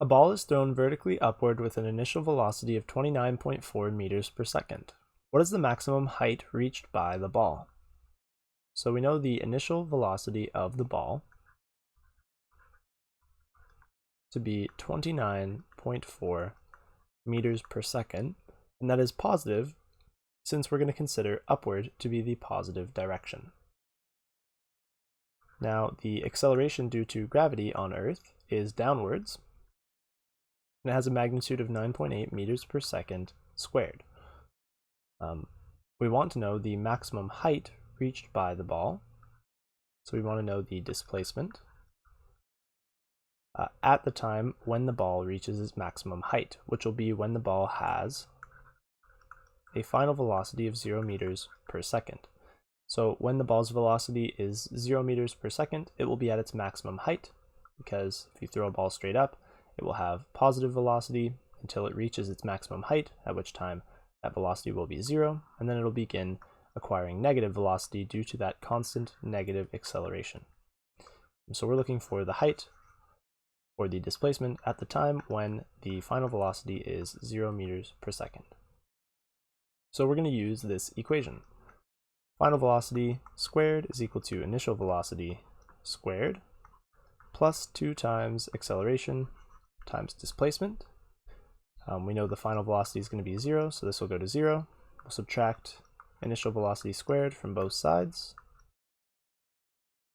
A ball is thrown vertically upward with an initial velocity of 29.4 meters per second. What is the maximum height reached by the ball? So we know the initial velocity of the ball to be 29.4 meters per second, and that is positive since we're going to consider upward to be the positive direction. Now, the acceleration due to gravity on Earth is downwards, and it has a magnitude of 9.8 meters per second squared. We want to know the maximum height reached by the ball, so we want to know the displacement at the time when the ball reaches its maximum height, which will be when the ball has a final velocity of 0 meters per second. So when the ball's velocity is 0 meters per second, it will be at its maximum height, because if you throw a ball straight up, it will have positive velocity until it reaches its maximum height, at which time that velocity will be 0, and then it'll begin acquiring negative velocity due to that constant negative acceleration. And so we're looking for the height or the displacement at the time when the final velocity is 0 meters per second. So we're going to use this equation. Final velocity squared is equal to initial velocity squared plus 2 times acceleration times displacement. We know the final velocity is going to be 0, so this will go to 0. We'll subtract initial velocity squared from both sides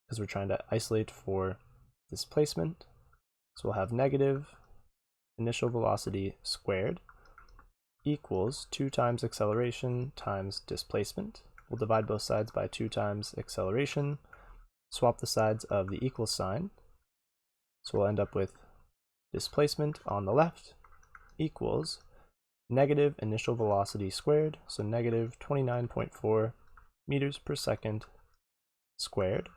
because we're trying to isolate for displacement. So we'll have negative initial velocity squared equals 2 times acceleration times displacement. We'll divide both sides by 2 times acceleration, swap the sides of the equal sign, so we'll end up with displacement on the left equals negative initial velocity squared, so negative 29.4 meters per second squared,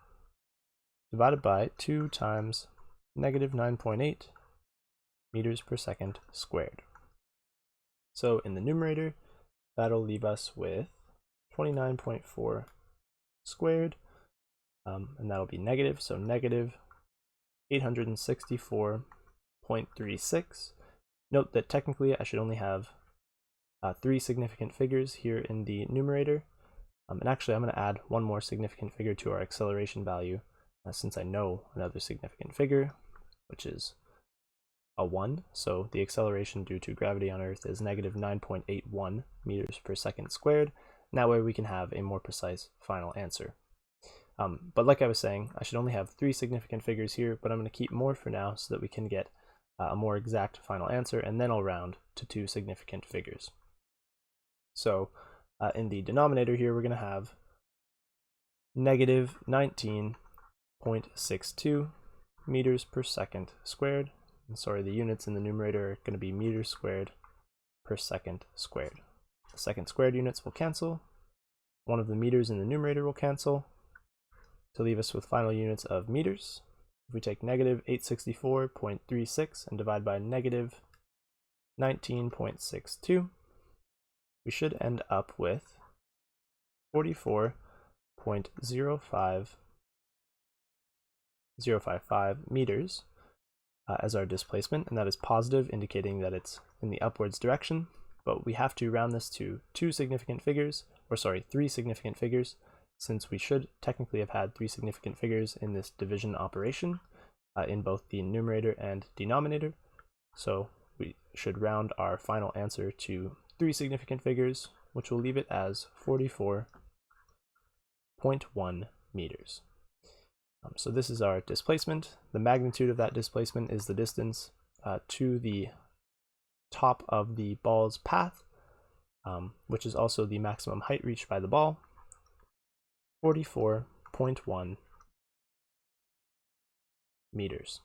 divided by 2 times negative 9.8 meters per second squared. So in the numerator, that'll leave us with 29.4 squared, and that'll be negative, so negative 864.36. Note that technically I should only have 3 significant figures here in the numerator, and actually I'm going to add one more significant figure to our acceleration value since I know another significant figure, which is a 1, so the acceleration due to gravity on Earth is negative 9.81 meters per second squared, and that way we can have a more precise final answer. But like I was saying, I should only have 3 significant figures here, but I'm going to keep more for now so that we can get a more exact final answer, and then I'll round to 2 significant figures. So in the denominator here, we're going to have negative 19.62 meters per second squared. And sorry, the units in the numerator are going to be meters squared per second squared. The second squared units will cancel. One of the meters in the numerator will cancel to leave us with final units of meters. If we take negative 864.36 and divide by negative 19.62, we should end up with 44.055 meters as our displacement, and that is positive, indicating that it's in the upwards direction, but we have to round this to 3 significant figures, since we should technically have had 3 significant figures in this division operation in both the numerator and denominator. So we should round our final answer to 3 significant figures, which will leave it as 44.1 meters. So this is our displacement. The magnitude of that displacement is the distance to the top of the ball's path, which is also the maximum height reached by the ball, 44.1 meters.